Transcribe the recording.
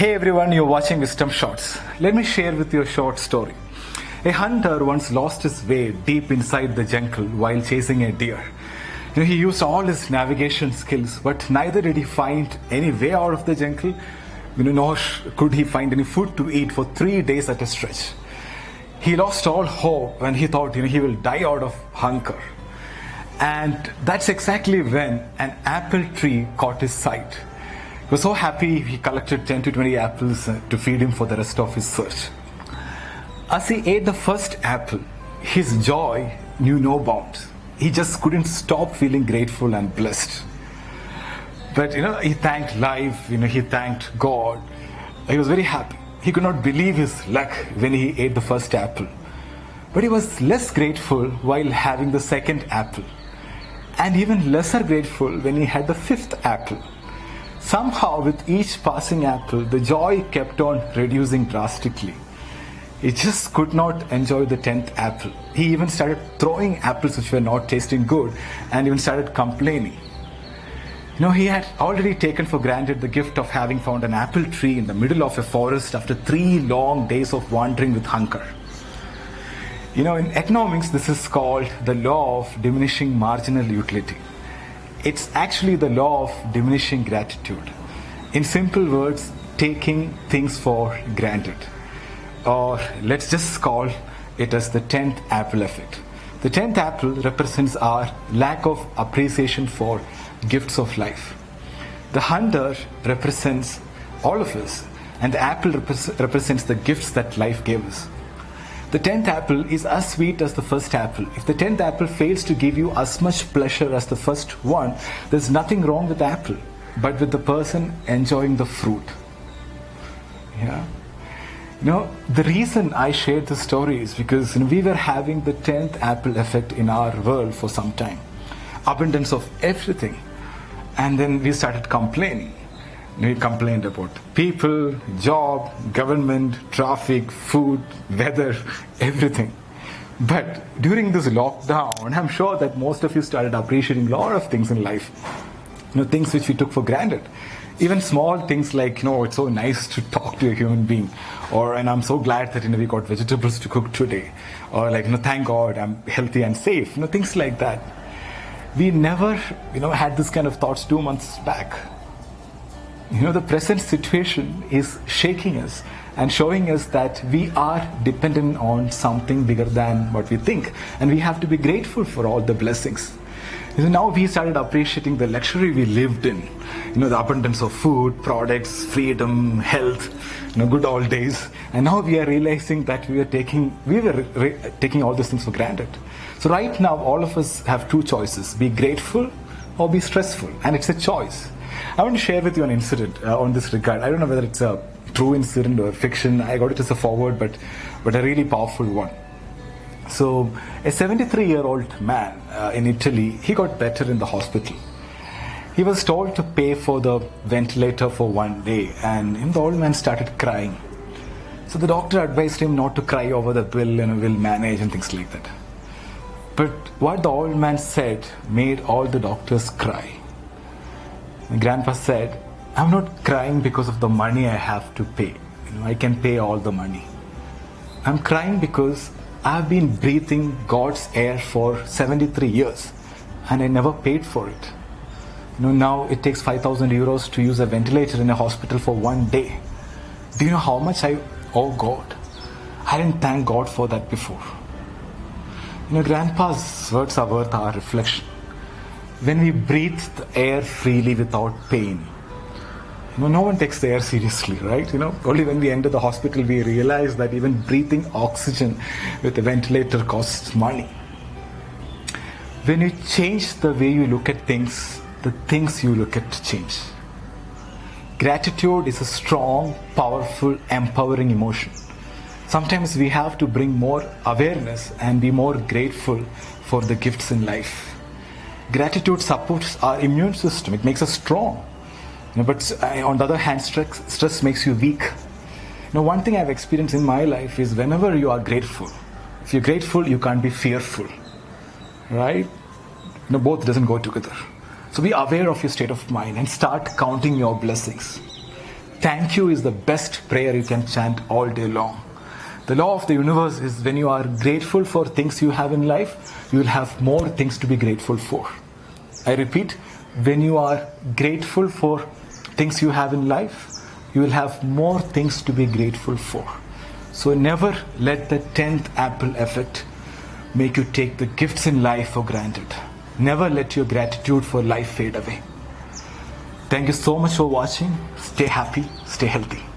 Hey everyone, you're watching Wisdom Shots. Let me share with you a short story. A hunter once lost his way deep inside the jungle while chasing a deer. He used all his navigation skills, but neither did he find any way out of the jungle, nor could he find any food to eat for 3 days at a stretch. He lost all hope when he thought he will die out of hunger. And that's exactly when an apple tree caught his sight. He was so happy he collected 10 to 20 apples to feed him for the rest of his search. As he ate the first apple, his joy knew no bounds. He just couldn't stop feeling grateful and blessed. But he thanked life, he thanked God. He was very happy. He could not believe his luck when he ate the first apple. But he was less grateful while having the second apple. And even lesser grateful when he had the fifth apple. Somehow, with each passing apple, the joy kept on reducing drastically. He just could not enjoy the 10th apple. He even started throwing apples which were not tasting good and even started complaining. He had already taken for granted the gift of having found an apple tree in the middle of a forest after 3 long days of wandering with hunger. In economics, this is called the law of diminishing marginal utility. It's actually the law of diminishing gratitude. In simple words, taking things for granted. Or let's just call it as the 10th apple effect. The 10th apple represents our lack of appreciation for gifts of life. The hunter represents all of us, and the apple represents the gifts that life gave us. The 10th apple is as sweet as the first apple. If the 10th apple fails to give you as much pleasure as the first one, there's nothing wrong with the apple, but with the person enjoying the fruit. The reason I shared this story is because we were having the 10th apple effect in our world for some time. Abundance of everything. And then we started complaining. We complained about people, job, government, traffic, food, weather, everything. But during this lockdown, I'm sure that most of you started appreciating a lot of things in life. Things which we took for granted. Even small things like, it's so nice to talk to a human being. And I'm so glad that, we got vegetables to cook today. Or thank God I'm healthy and safe. Things like that. We never, had this kind of thoughts 2 months back. The present situation is shaking us and showing us that we are dependent on something bigger than what we think. And we have to be grateful for all the blessings. Now we started appreciating the luxury we lived in. The abundance of food, products, freedom, health, good old days. And now we are realizing that we were taking all these things for granted. So right now, all of us have 2 choices. Be grateful or be stressful. And it's a choice. I want to share with you an incident on this regard. I don't know whether it's a true incident or fiction. I got it as a forward, but a really powerful one. So, a 73-year-old man in Italy, he got better in the hospital. He was told to pay for the ventilator for 1 day, and the old man started crying. So the doctor advised him not to cry over the bill and we'll manage and things like that. But what the old man said made all the doctors cry. My grandpa said, I'm not crying because of the money I have to pay. I can pay all the money. I'm crying because I've been breathing God's air for 73 years and I never paid for it. Now it takes 5,000 euros to use a ventilator in a hospital for 1 day. Do you know how much I owe God? I didn't thank God for that before. Grandpa's words are worth our reflection. When we breathe the air freely without pain, no one takes the air seriously, right? Only when we enter the hospital we realize that even breathing oxygen with a ventilator costs money. When you change the way you look at things, the things you look at change. Gratitude is a strong, powerful, empowering emotion. Sometimes we have to bring more awareness and be more grateful for the gifts in life. Gratitude supports our immune system. It makes us strong. But on the other hand, stress makes you weak. One thing I've experienced in my life is whenever you are grateful, if you're grateful, you can't be fearful. Right? Both doesn't go together. So be aware of your state of mind and start counting your blessings. thank you is the best prayer you can chant all day long. The law of the universe is when you are grateful for things you have in life, you will have more things to be grateful for. I repeat, when you are grateful for things you have in life, you will have more things to be grateful for. So never let the 10th apple effect make you take the gifts in life for granted. Never let your gratitude for life fade away. Thank you so much for watching. Stay happy, stay healthy.